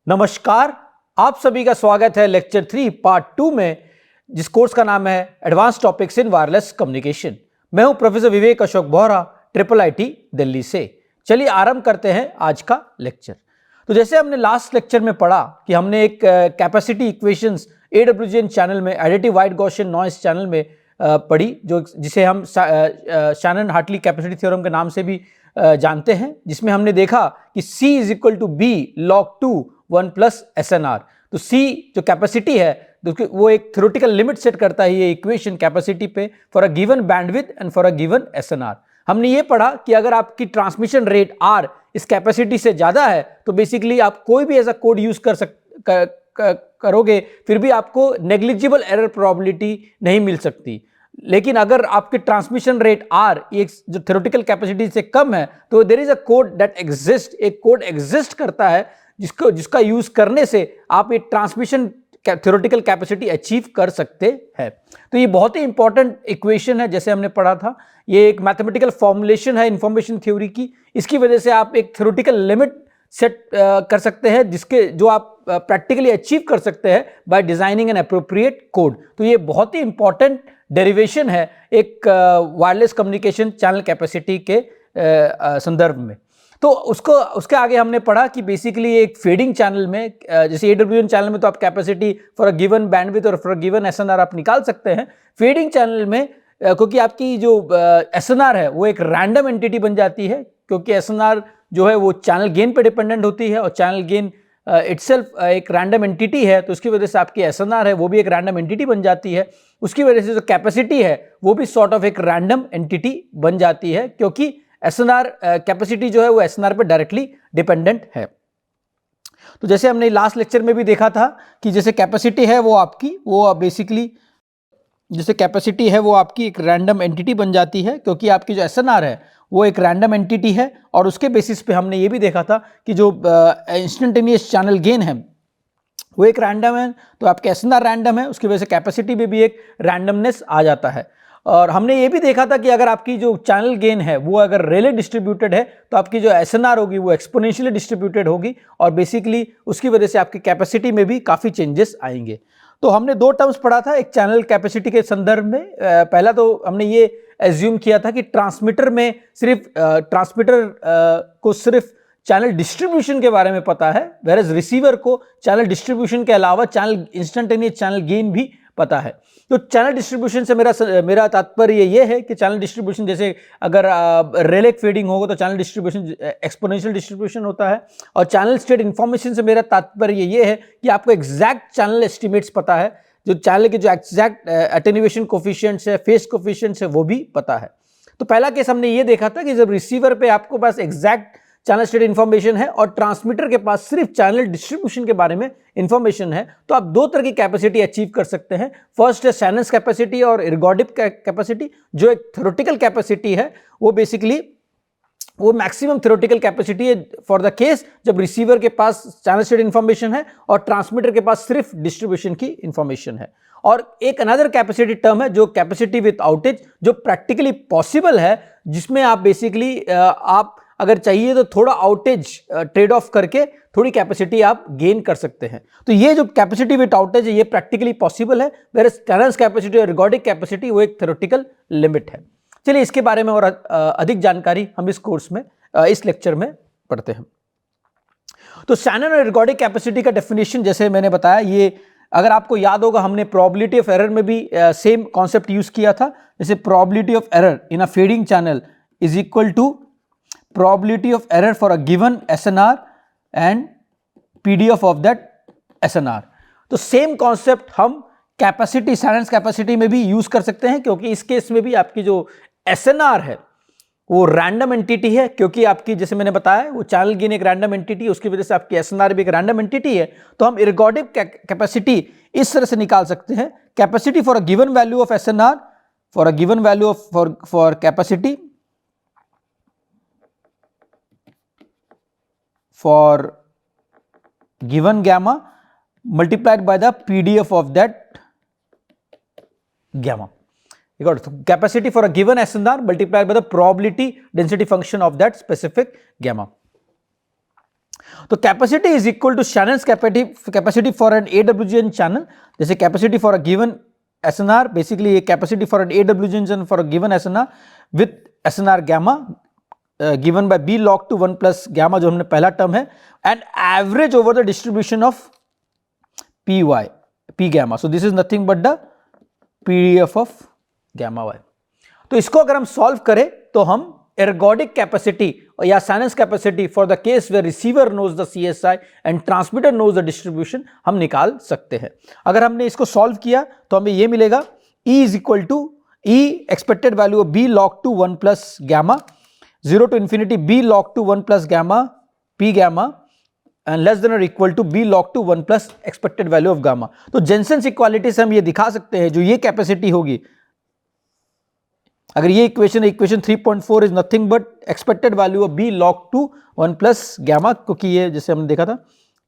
नमस्कार, आप सभी का स्वागत है लेक्चर 3 पार्ट 2 में, जिस कोर्स का नाम है advance topics in wireless communication. मैं हूं प्रोफेसर विवेक अशोक बोहरा, IIIT दिल्ली से। चलिए आरंभ करते हैं आज का लेक्चर। तो जैसे हमने लास्ट लेक्चर में पढ़ा कि हमने एक कैपेसिटी इक्वेशंस AWGN चैनल में, additive white Gaussian noise channel में पढ़ी, जिसे हम शैनन हार्टली कैपेसिटी थ्योरम के नाम से भी जानते हैं, जिसमें हमने देखा कि C is equal to B log2 1 plus SNR। तो C जो कैपेसिटी है वो एक थ्योरेटिकल लिमिट सेट करता है ये इक्वेशन कैपेसिटी पे for a given bandwidth and for a given SNR। हमने ये पढ़ा कि अगर आपकी ट्रांसमिशन रेट R इस कैपेसिटी से ज़्यादा है तो बेसिकली आप कोई भी ऐसा कोड यूज़ करोगे फिर भी आपको नेग्लिजिबल एरर प्रोबेबिलिटी नहीं मिल सकती। लेकिन अगर आपकी ट्रांसमिशन रेट R एक जो थ्योरेटिकल कैपेसिटी से कम है तो there is a code that exist, एक कोड एग्जिस्ट करता है जिसका यूज करने से आप ये ट्रांसमिशन थ्योरेटिकल कैपेसिटी अचीव कर सकते हैं। तो ये बहुत ही इंपॉर्टेंट इक्वेशन है, जैसे हमने पढ़ा था। ये एक मैथमेटिकल फॉर्मुलेशन है इंफॉर्मेशन थ्योरी की। इसकी वजह से आप एक थ्योरेटिकल लिमिट सेट कर सकते हैं जो आप प्रैक्टिकली अचीव कर सकते हैं by designing an appropriate code. तो ये बहुत ही इंपॉर्टेंट डेरिवेशन है एक वायरलेस कम्युनिकेशन चैनल कैपेसिटी के संदर्भ में। तो उसके आगे हमने पढ़ा कि बेसिकली एक फेडिंग चैनल में, जैसे AWGN चैनल में तो आप capacity for a given bandwidth और फॉर अ गिवन SNR आप निकाल सकते हैं। फेडिंग चैनल में क्योंकि आपकी जो SNR है वो एक रैंडम एंटिटी बन जाती है, क्योंकि SNR जो है वो चैनल गेन पे डिपेंडेंट होती है और चैनल गेन इटसेल्फ एक रैंडम एंटिटी है, तो उसकी वजह से आपकी SNR है वो भी एक रैंडम एंटिटी बन जाती है। उसकी वजह से जो कैपेसिटी है वो भी सॉर्ट ऑफ एक रैंडम एंटिटी बन जाती है, क्योंकि SNR कैपेसिटी जो है वो SNR पे डायरेक्टली डिपेंडेंट है। तो जैसे हमने लास्ट लेक्चर में भी देखा था कि जैसे कैपेसिटी है वो आपकी बेसिकली जैसे कैपेसिटी है वो आपकी एक रैंडम एंटिटी बन जाती है, क्योंकि आपकी जो SNR है वो एक रैंडम एंटिटी है। और उसके बेसिस पे हमने ये भी देखा था कि जो इंस्टेंटेनियस चैनल गेन है वो एक रैंडम है, तो आपके SNR रैंडम है, उसकी वजह से कैपेसिटी में भी एक रैंडमनेस आ जाता है। और हमने ये भी देखा था कि अगर आपकी जो चैनल गेन है वो अगर रेले डिस्ट्रीब्यूटेड है तो आपकी जो SNR होगी वो एक्सपोनेंशियली डिस्ट्रीब्यूटेड होगी, और बेसिकली उसकी वजह से आपकी कैपेसिटी में भी काफ़ी चेंजेस आएंगे। तो हमने दो टर्म्स पढ़ा था एक चैनल कैपेसिटी के संदर्भ में। पहला तो हमने ये एज्यूम किया था कि ट्रांसमीटर में को सिर्फ चैनल डिस्ट्रीब्यूशन के बारे में पता है, वेरएज रिसीवर को चैनल डिस्ट्रीब्यूशन के अलावा चैनल इंस्टेंटेनियस चैनल गेन भी पता है। तो चैनल डिस्ट्रीब्यूशन से मेरा तात्पर्य ये है कि चैनल डिस्ट्रीब्यूशन जैसे अगर रेले फेडिंग होगा तो चैनल डिस्ट्रीब्यूशन एक्सपोनेंशियल डिस्ट्रीब्यूशन होता है, और चैनल स्टेट इंफॉर्मेशन से मेरा तात्पर्य ये है कि आपको एग्जैक्ट चैनल एस्टिमेट्स पता है, जो चैनल के जो एग्जैक्ट अटेन्यूएशन कोफिशिएंट्स है, फेज कोफिशिएंट्स है, वो भी पता है। तो पहला केस हमने ये देखा था कि जब रिसीवर पे आपको पास एग्जैक्ट चैनल स्टेट इंफॉर्मेशन है और ट्रांसमीटर के पास सिर्फ चैनल डिस्ट्रीब्यूशन के बारे में इंफॉर्मेशन है, तो आप दो तरह की कैपेसिटी अचीव कर सकते हैं। फर्स्ट है शैनन्स कैपेसिटी और इर्गोडिक कैपेसिटी, जो एक थ्योरेटिकल कैपेसिटी है वो बेसिकली वो मैक्सिमम थ्योरेटिकल कैपेसिटी है फॉर द केस जब रिसीवर के पास चैनल स्टेट इंफॉर्मेशन है और ट्रांसमीटर के पास सिर्फ डिस्ट्रीब्यूशन की इंफॉर्मेशन है। और एक अनदर कैपेसिटी टर्म है जो कैपेसिटी विथ आउटेज, जो प्रैक्टिकली पॉसिबल है, जिसमें आप बेसिकली आप अगर चाहिए तो थोड़ा आउटेज ट्रेड ऑफ करके थोड़ी कैपेसिटी आप गेन कर सकते हैं। तो ये जो कैपेसिटी विथ आउटेज है ये प्रैक्टिकली पॉसिबल है, वेरएज टनल्स कैपेसिटी और रिगॉर्डिक कैपेसिटी वो एक थ्योरेटिकल लिमिट है। चलिए इसके बारे में और अधिक जानकारी हम इस कोर्स में इस लेक्चर में पढ़ते हैं। तो शैनन और रिगॉर्डिक कैपेसिटी का डेफिनेशन जैसे मैंने बताया, ये अगर आपको याद होगा हमने प्रोबेबिलिटी ऑफ एरर में भी सेम कॉन्सेप्ट यूज किया था। जैसे probability of error in a fading channel is equal to probability of error for a given SNR and PDF of that SNR। तो सेम कॉन्सेप्ट हम कैपेसिटी शैनन्स कैपेसिटी में भी use कर सकते हैं, क्योंकि इस केस में भी आपकी जो SNR है वो रैंडम एंटिटी है, क्योंकि आपकी जैसे मैंने बताया वो चैनल गेन एक रैंडम एंटिटी है, उसकी वजह से आपकी SNR भी एक रैंडम एंटिटी है। तो हम इर्गोडिक कैपेसिटी इस तरह से निकाल सकते हैं, capacity for a given value of SNR for a given value of for capacity for given gamma multiplied by the PDF of that gamma. You got it? So capacity for a given SNR multiplied by the probability density function of that specific gamma. तो capacity is equal to Shannon's capacity for an AWGN channel. जैसे capacity for a given SNR, basically ये capacity for an AWGN channel for a given SNR with SNR gamma given by B log to 1 plus gamma, जो हमने पहला term है, and average over the distribution of P gamma. So this is nothing but the PDF of gamma y. तो इसको अगर हम solve करें तो हम ergodic capacity या Shannon's capacity for the case where receiver knows the CSI and transmitter knows the distribution हम निकाल सकते हैं. अगर हमने इसको सॉल्व किया तो हमें ये मिलेगा E is equal to E expected value of B log to 1 plus gamma 0 to infinity B log to 1 plus gamma P gamma and less than or equal to B log to 1 plus expected value of gamma. तो जेनसेंस equality से हम ये दिखा सकते हैं जो ये capacity होगी, अगर ये equation 3.4 is nothing but expected value of B log to 1 plus gamma, क्योंकि ये जैसे हमने देखा था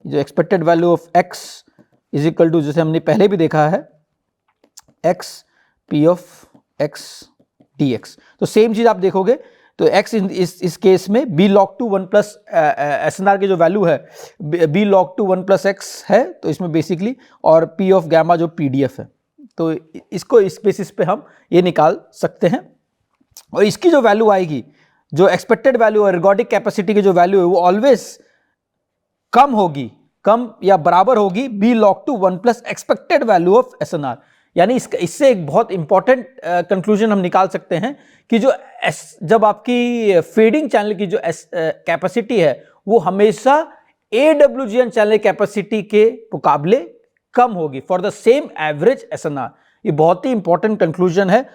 जो expected value of x is equal to, जैसे हमने पहले भी देखा है, x P of x dx. तो सेम चीज आप देखोगे तो x इस केस में B log to 1 plus SNR के जो वैल्यू है B log to 1 plus x है, तो इसमें बेसिकली, और P of gamma जो PDF है, तो इसको इस बेसिस पे हम ये निकाल सकते हैं. और इसकी जो वैल्यू आएगी, जो एक्सपेक्टेड वैल्यू एर्गोडिक कैपेसिटी की जो वैल्यू है वो ऑलवेज कम होगी, कम या बराबर होगी B log to 1 plus expected value of SNR. यानी इससे एक बहुत इंपॉर्टेंट कंक्लूजन हम निकाल सकते हैं कि जब आपकी फेडिंग चैनल की जो कैपेसिटी है वो हमेशा AWGN चैनल कैपेसिटी के मुकाबले कम होगी for the same average SNR. ये बहुत ही इंपॉर्टेंट कंक्लूजन है,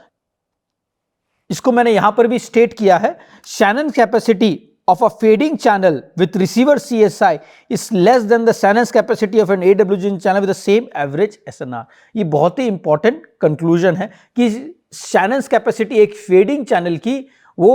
इसको मैंने यहां पर भी स्टेट किया है. Shannon capacity of a fading channel with receiver CSI is less than the Shannon's capacity of an AWGN channel with the same average SNR. ये बहुत ही इंपॉर्टेंट कंक्लूजन है कि Shannon's कैपेसिटी एक फेडिंग चैनल की वो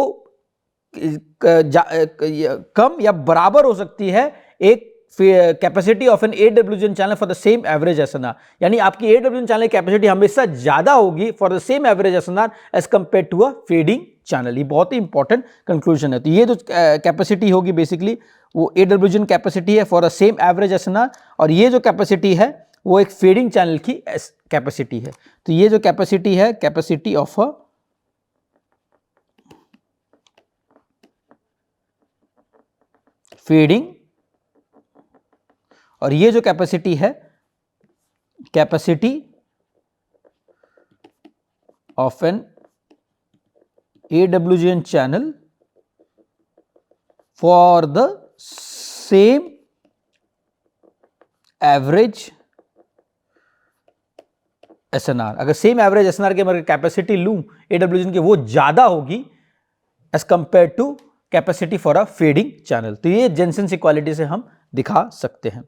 कम या बराबर हो सकती है एक capacity of an AWGN channel for the same average SNR. यानी आपकी AWGN चैनल कैपेसिटी हमेशा ज्यादा होगी for the same average SNR as compare to a fading channel. ये बहुत ही इंपॉर्टेंट कंक्लूजन है. तो ये जो कैपेसिटी होगी बेसिकली वो AWGN कैपेसिटी है for the same average SNR, और ये जो कैपेसिटी है वो एक फेडिंग चैनल की कैपेसिटी है. तो ये जो कैपेसिटी है, कैपेसिटी ऑफ अ फेडिंग, और ये जो कैपेसिटी है, capacity of an AWGN channel for the same average SNR. अगर सेम एवरेज SNR के मैं कैपेसिटी लूं AWGN की, वो ज्यादा होगी as compare to capacity for a fading channel. तो ये जेनसेंस इक्वालिटी से हम दिखा सकते हैं.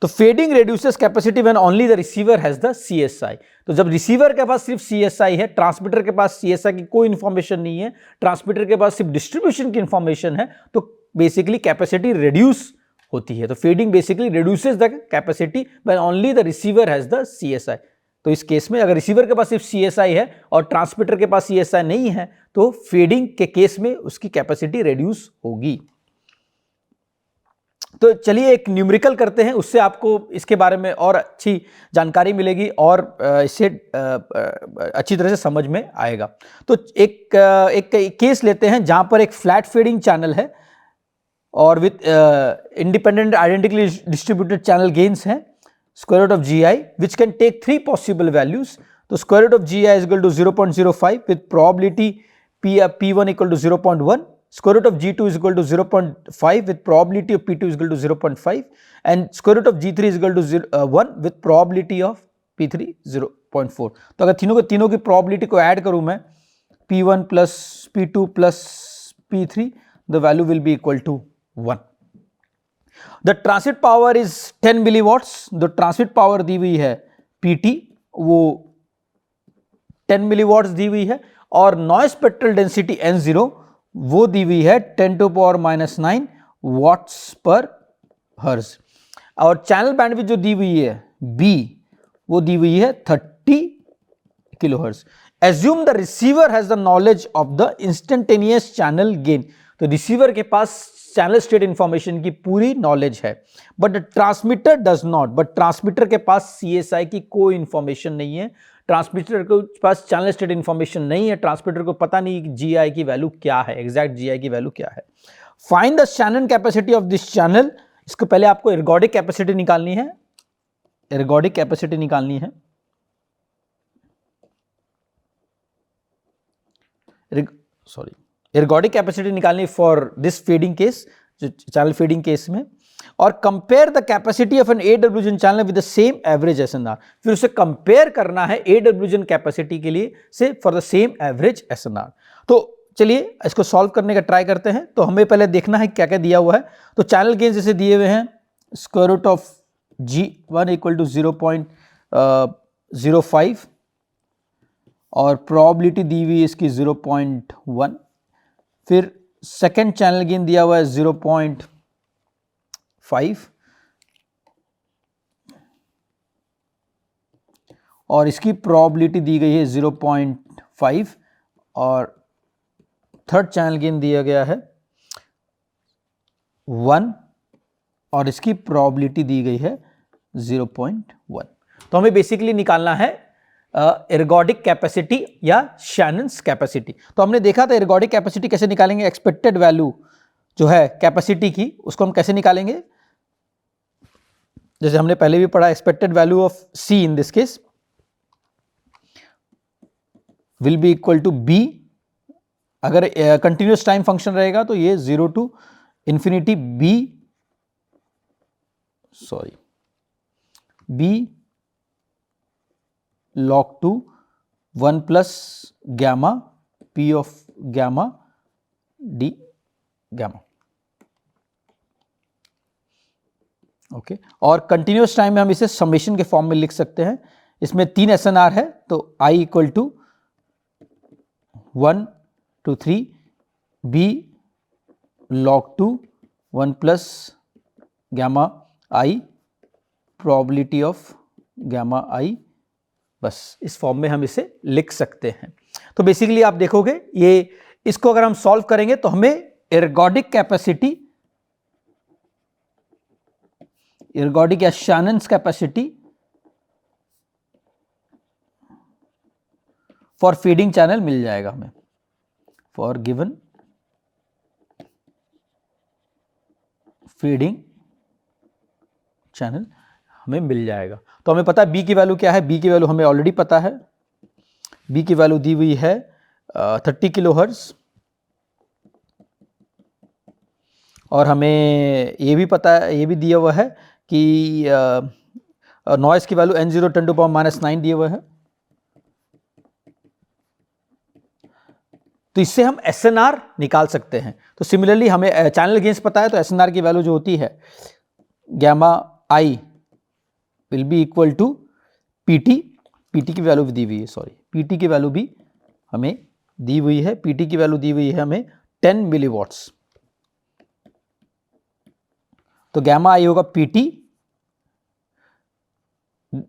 तो fading reduces capacity when only the receiver has the CSI. तो जब रिसीवर के पास सिर्फ CSI है, ट्रांसमीटर के पास CSI की कोई इंफॉर्मेशन नहीं है, ट्रांसमीटर के पास सिर्फ डिस्ट्रीब्यूशन की इंफॉर्मेशन है, तो बेसिकली कैपेसिटी रिड्यूस होती है. तो fading basically reduces the capacity when only the receiver has the CSI. तो इस केस में अगर रिसीवर के पास सिर्फ CSI है और ट्रांसमीटर के पास CSI नहीं है, तो फेडिंग के केस में उसकी कैपेसिटी रिड्यूस होगी. तो चलिए एक न्यूमेरिकल करते हैं, उससे आपको इसके बारे में और अच्छी जानकारी मिलेगी और इससे अच्छी तरह से समझ में आएगा. तो एक केस लेते हैं जहां पर एक फ्लैट फेडिंग चैनल है और with independent identically distributed channel gains हैं. Square root of GI which can take 3 possible values. तो square root of GI is equal to 0.05 with probability P1 equal to 0.1. Square root of G2 is equal to 0.5 with probability of P2 is equal to 0.5, and square root of G3 is equal to 1 with probability of P3 0.4. तो अगर तीनों की probability को add करूं मैं, P1 plus P2 plus P3, the value will be equal to 1. The transmit power is 10 milliwatts. The transmit power दी हुई है PT, वो 10 milliwatts दी हुई है, और noise spectral density N0 वो दी हुई है 10⁻⁹ वॉट्स पर हर्ज, और चैनल बैंडविड्थ जो दी हुई है B वो दी हुई है 30 kilohertz. Assume the receiver has the knowledge of the instantaneous channel gain. तो रिसीवर के पास चैनल स्टेट इंफॉर्मेशन की पूरी नॉलेज है, but transmitter does not. But transmitter के पास सीएसआई की कोई इंफॉर्मेशन नहीं है, ट्रांसमीटर के पास चैनल स्टेट इंफॉर्मेशन नहीं है, ट्रांसमीटर को पता नहीं कि जीआई की वैल्यू क्या है, एग्जैक्ट जीआई की वैल्यू क्या है। Find the Shannon capacity of this channel. इसको पहले आपको एर्गोडिक कैपेसिटी निकालनी है, एर्गोडिक कैपेसिटी निकालनी है। सॉरी, एर्गोडिक कैपेसिटी निकालनी फॉर दिस फीडिंग केस, जो चैनल फीडिंग केस में। और compare the capacity of an AWGN channel with the same average SNR. फिर उसे कंपेयर करना है एडब्ल्यूजन कैपेसिटी के लिए से for the same average SNR. तो चलिए इसको सॉल्व करने का ट्राई करते हैं। तो हमें पहले देखना है क्या क्या दिया हुआ है। तो चैनल गेन जैसे दिए हुए हैं, square root of G1 equal to 0.05 और प्रोबेबिलिटी दी हुई इसकी 0.1। फिर सेकेंड चैनल गेन दिया हुआ है 0.5 और इसकी प्रोबेबिलिटी दी गई है 0.5 और थर्ड चैनल गेन दिया गया है 1 और इसकी प्रोबेबिलिटी दी गई है 0.1। तो हमें बेसिकली निकालना है एर्गोडिक कैपेसिटी या शैनन्स कैपेसिटी। तो हमने देखा था एर्गोडिक कैपेसिटी कैसे निकालेंगे, एक्सपेक्टेड वैल्यू जो है कैपेसिटी की उसको हम कैसे निकालेंगे, जैसे हमने पहले भी पढ़ा, expected value of C in this case will be equal to B। अगर कंटिन्यूस टाइम फंक्शन रहेगा तो ये 0 to infinity B log 2 1 plus gamma P of gamma D gamma. Okay, और कंटिन्यूस टाइम में हम इसे समेशन के फॉर्म में लिख सकते हैं। इसमें 3 SNR है तो I equal to 1 to 3 B log 2 1 plus gamma I probability of gamma I। बस इस फॉर्म में हम इसे लिख सकते हैं। तो बेसिकली आप देखोगे ये, इसको अगर हम सॉल्व करेंगे तो हमें एर्गोडिक कैपेसिटी, एर्गोडिक या शैनन्स कैपेसिटी फॉर फीडिंग चैनल मिल जाएगा हमें, फॉर गिवन फीडिंग चैनल हमें मिल जाएगा। तो हमें पता है B की वैल्यू क्या है, B की वैल्यू हमें ऑलरेडी पता है। B की वैल्यू दी हुई है 30 किलोहर्ट्ज और हमें ये भी पता है, ये भी दिया हुआ है कि नॉइस की वैल्यू N0 10 टू पावर -9 दिया हुआ है। तो इससे हम SNR निकाल सकते हैं। तो सिमिलरली हमें चैनल गेन्स पता है तो SNR की वैल्यू जो होती है gamma I will be equal to PT। PT की वैल्यू भी दी हुई है, सॉरी PT की वैल्यू भी हमें दी हुई है, PT की वैल्यू दी हुई है हमें 10 मिलीवॉट्स। तो गैमा I होगा PT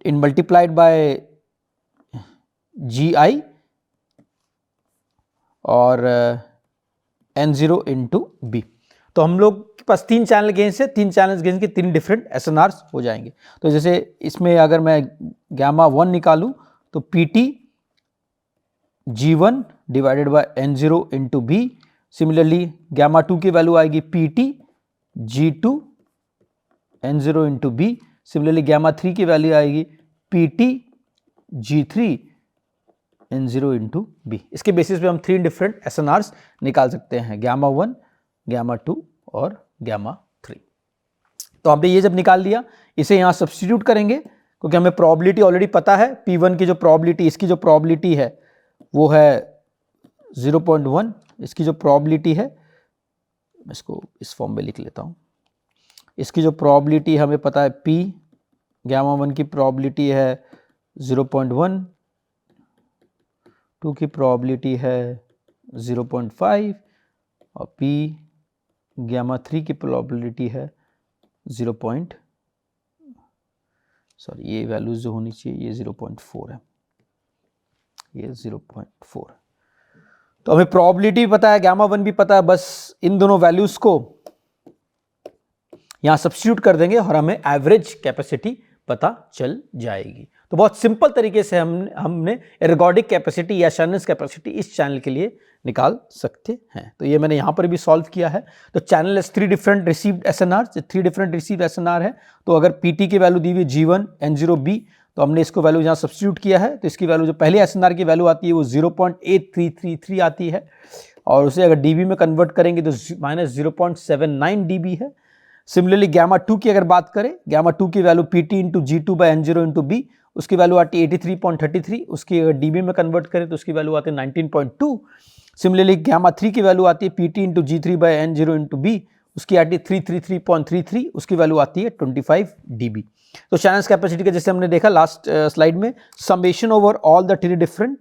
in multiplied by GI और N0 इंटू B। तो हम लोग के पास 3 चैनल गेन्स है, 3 चैनल गेन्स के 3 डिफरेंट SNRs हो जाएंगे। तो जैसे इसमें अगर मैं गैमा 1 निकालूं तो PT G1 divided by N0 into B। Similarly gamma 2 की वैल्यू आएगी PT G2 N0 into B। Similarly gamma 3 की वैल्यू आएगी PT G3 N0 into B। इसके बेसिस पे हम 3 डिफरेंट SNRs निकाल सकते हैं, गैमा 1, गैमा 2 और गैमा 3। तो हमने ये जब निकाल लिया, इसे यहाँ सब्स्टिट्यूट करेंगे क्योंकि हमें प्रोबेबिलिटी ऑलरेडी पता है। P1 की जो प्रोबेबिलिटी, इसकी जो प्रोबेबिलिटी है वो है 0.1, इसकी जो प्रोबेबिलिटी है, मैं इसको इस फॉर्म में लिख लेता हूँ। इसकी जो प्रोबेबिलिटी हमें पता है P, गैमा 1 की प्रोबेबिलिटी है 0.1, 2 की प्रोबेबिलिटी है 0.5 और P गैमा 3 की प्रोबेबिलिटी है 0. सॉरी ये वैल्यूज जो होनी चाहिए ये 0.4 है, ये 0.4। तो हमें प्रोबेबिलिटी भी पता है, गामा 1 भी पता है, बस इन दोनों वैल्यूज को यहां सब्स्टिट्यूट कर देंगे और हमें एवरेज कैपेसिटी पता चल जाएगी। तो बहुत सिंपल तरीके से हमने एर्गोडिक कैपेसिटी या शैनन्स कैपेसिटी इस चैनल के लिए निकाल सकते हैं। तो ये मैंने यहां पर भी सॉल्व किया है। तो चैनल है 3 different received SNR, 3 different received SNR है। तो अगर पीटी की वैल्यू दी हुई G1 N0B, तो हमने इसको वैल्यू यहाँ सब्स्टिट्यूट किया है। तो इसकी वैल्यू जो पहले एसएनआर की वैल्यू आती है वो 0.8333 आती है, और उसे अगर डीबी में कन्वर्ट करेंगे तो -0.79 डीबी है। सिमिलरली गामा 2 की अगर बात करें, गामा 2 की value PT into G2 by N0 into B, उसकी वैल्यू आती है 83.33, उसकी अगर डीबी में कन्वर्ट करें तो उसकी वैल्यू आती है 19.2। सिमिलरली गामा 3 की वैल्यू आती है PT into G3 by N0 into B, उसकी आती है 333.33, उसकी वैल्यू आती है 25 dB। तो शैनन्स कैपेसिटी का जैसे हमने देखा लास्ट स्लाइड में, summation over all the 3 different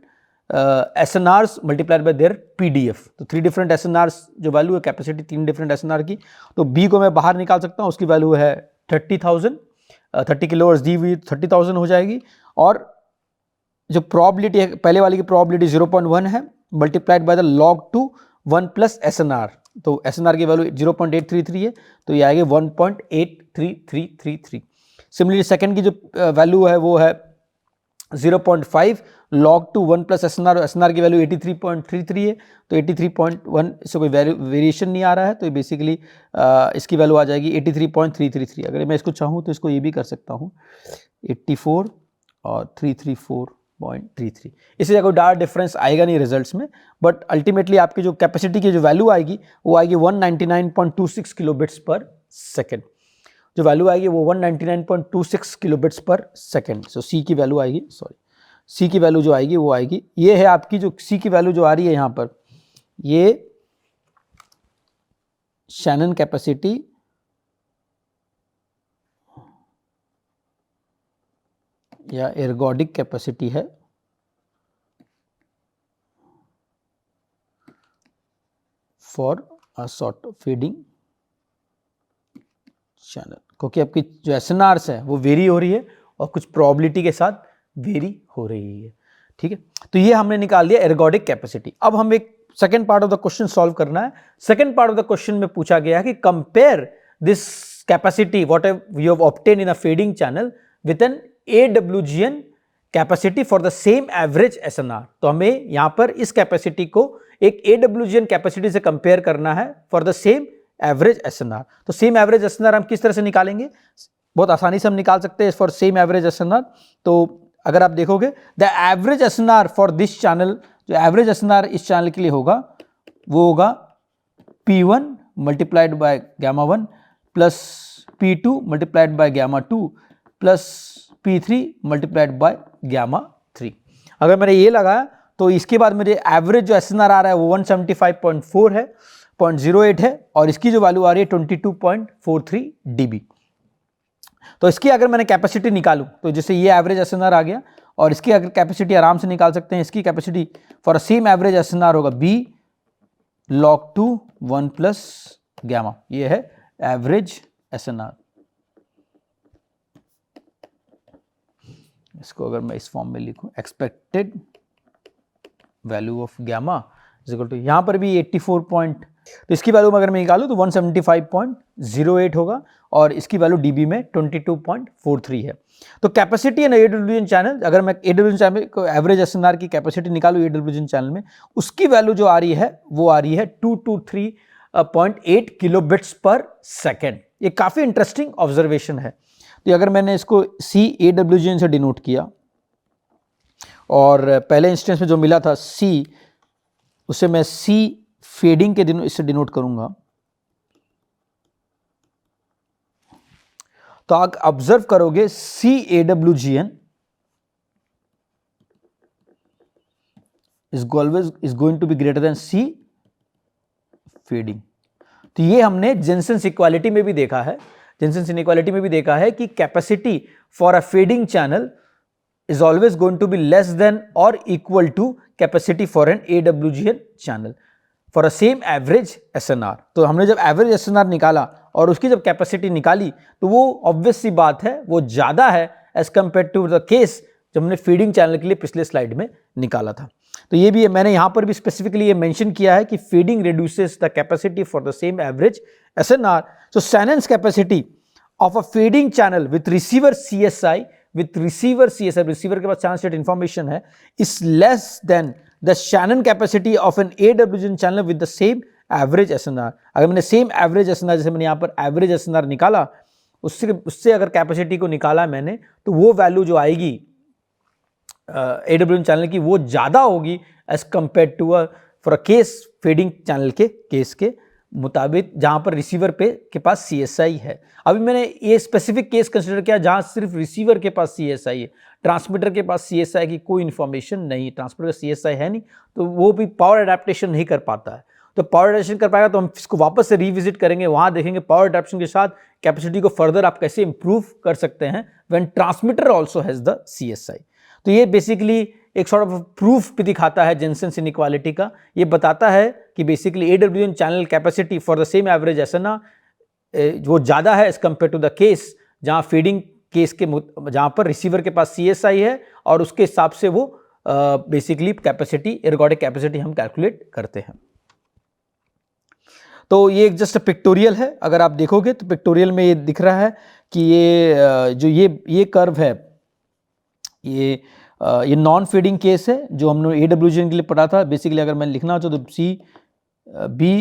SNRs multiplied by there PDF। तो 3 डिफरेंट SNRs जो वैल्यू है कैपेसिटी 3 डिफरेंट SNR की, तो B को मैं बाहर निकाल सकता हूँ, उसकी वैल्यू है 30,000, 30 किलोहर्ट्ज़ दी हुई 30,000 हो जाएगी। और जो प्रोबेबिलिटी है पहले वाली की प्रोबेबिलिटी 0.1 है, multiplied by the log 2 1 plus SNR। तो SNR की वैल्यू 0.833 है, तो ये आएगी 1.83333। सिमिलरली सेकंड की जो वैल्यू है वो है 0.5 log 2 1 प्लस SNR, SNR की वैल्यू 83.33 है, तो 83.1 इससे कोई वेरिएशन नहीं आ रहा है, तो बेसिकली इसकी वैल्यू आ जाएगी 83.333। अगर मैं इसको चाहूँ तो इसको ये भी कर सकता हूँ 84 और 334.33। इससे कोई डायरेक्ट डिफरेंस आएगा नहीं रिजल्ट्स में, बट अल्टीमेटली आपकी जो कैपेसिटी की जो वैल्यू आएगी वो आएगी 199.26 किलोबिट्स पर सेकेंड। जो वैल्यू आएगी वो 199.26 किलोबिट्स पर सेकेंड। सो सी की वैल्यू आएगी, सी की वैल्यू जो आएगी वो आएगी, ये है आपकी जो सी की वैल्यू जो आ रही है यहाँ पर, ये शैनन कैपेसिटी या एर्गोडिक कैपेसिटी है for a sort of feeding channel, क्योंकि आपकी जो एसएनआर्स है वो वेरी हो रही है और कुछ प्रोबेबिलिटी के साथ वेरी हो रही है। ठीक है, तो ये हमने निकाल लिया एर्गोडिक कैपेसिटी। अब हम एक second part of the question solve करना है। Second part of the question में पूछा गया है कि compare this capacity what you have obtain in a feeding channel with an AWGN capacity for the same average SNR। तो हमें यहां पर इस कैपेसिटी को एक AWGN कैपेसिटी से कंपेयर करना है for the same average SNR। तो सेम एवरेज SNR हम किस तरह से निकालेंगे, बहुत आसानी से हम निकाल सकते हैं फॉर सेम एवरेज SNR। तो अगर आप देखोगे the average SNR for this channel, जो एवरेज SNR इस चैनल के लिए होगा वो होगा P1 multiplied by gamma 1 plus P2 multiplied by gamma 2 plus P3 multiplied by gamma 3। अगर मैंने ये लगाया तो इसके बाद मेरे एवरेज जो SNR आ रहा है वो 175.4 है, 0.08 है, और इसकी जो वैल्यू आ रही है 22.43 dB। तो इसकी अगर मैंने कैपेसिटी निकालूं तो जैसे ये एवरेज SNR आ गया, और इसकी अगर कैपेसिटी आराम से निकाल सकते हैं। इसकी capacity for same average SNR होगा B log 2 1 प्लस गामा, ये है एवरेज SNR। इसको अगर मैं इस फॉर्म में लिखूं, expected value of gamma is equal to, यहां पर भी 84 पॉइंट, तो इसकी वैल्यू अगर मैं निकालूं तो 175.08 होगा, और इसकी वैल्यू डीबी में 22.43 है। तो कैपेसिटी इन AWGN चैनल, अगर मैं AWGN चैनल को एवरेज SNR की कैपेसिटी निकालूं AWGN चैनल में, उसकी वैल्यू जो आ रही है वो आ रही है 223.8 किलोबिट्स पर सेकेंड। ये काफ़ी इंटरेस्टिंग ऑब्जर्वेशन है। तो अगर मैंने इसको CAWGN से डिनोट किया, और पहले इंस्टेंस में जो मिला था C, उसे मैं C फेडिंग के दिन इससे डिनोट करूंगा, तो आप ऑब्जर्व करोगे CAWGN is going to be greater than C fading. तो ये हमने जेनसेंस इक्वालिटी में भी देखा है, जेनसेंस इनइक्वालिटी में भी देखा है कि capacity for a fading channel is always going to be less than or equal to capacity for an AWGN channel for a same average SNR। तो हमने जब एवरेज SNR निकाला और उसकी जब कैपेसिटी निकाली तो वो ऑब्वियस सी बात है वो ज़्यादा है as compare to the case जब हमने फीडिंग चैनल के लिए पिछले स्लाइड में निकाला था। तो ये भी मैंने यहाँ पर भी स्पेसिफिकली ये मेंशन किया है कि fading reduces the capacity for the same average SNR. So Shannon's capacity of a feeding channel with receiver CSI, receiver के पास चैनल स्टेट इंफॉर्मेशन है, is less than the Shannon capacity of an AWGN channel with the same average SNR. अगर मैंने same average SNR, जैसे मैंने यहाँ पर average SNR निकाला, उससे अगर कैपेसिटी को निकाला मैंने, तो वो वैल्यू जो आएगी AWGN चैनल की वो ज़्यादा होगी as compare to for a case feeding channel के केस के मुताबिक, जहाँ पर रिसीवर के पास CSI है. अभी मैंने ये स्पेसिफिक केस कंसिडर किया जहाँ सिर्फ रिसीवर के पास CSI है, ट्रांसमीटर के पास CSI की कोई इन्फॉर्मेशन नहीं, ट्रांसमीटर का CSI है नहीं, तो वो भी पावर अडेप्टेशन नहीं कर पाता है. तो पावर अडेप्टेशन कर पाएगा तो हम इसको वापस से रिविजिट करेंगे, वहाँ देखेंगे पावर अडेप्टेशन के साथ कैपेसिटी को फर्दर आप कैसे इंप्रूव कर सकते हैं when transmitter also has the CSI. तो ये बेसिकली एक सॉर्ट ऑफ प्रूफ भी दिखाता है जेनसेन्स इनइक्वालिटी का. ये बताता है कि basically AWGN channel capacity for the same average SNR वो ज़्यादा है as compare to the case जहाँ फीडिंग केस के जहाँ पर रिसीवर के पास CSI है और उसके हिसाब से वो बेसिकली कैपेसिटी, एर्गोडिक कैपेसिटी हम कैलकुलेट करते हैं. तो ये एक जस्ट पिक्टोरियल है, अगर आप देखोगे तो पिक्टोरियल में ये दिख रहा है कि ये जो ये कर्व है, ये नॉन फीडिंग केस है जो हमने AWGN के लिए पढ़ा था. बेसिकली अगर मैं लिखना हो तो CB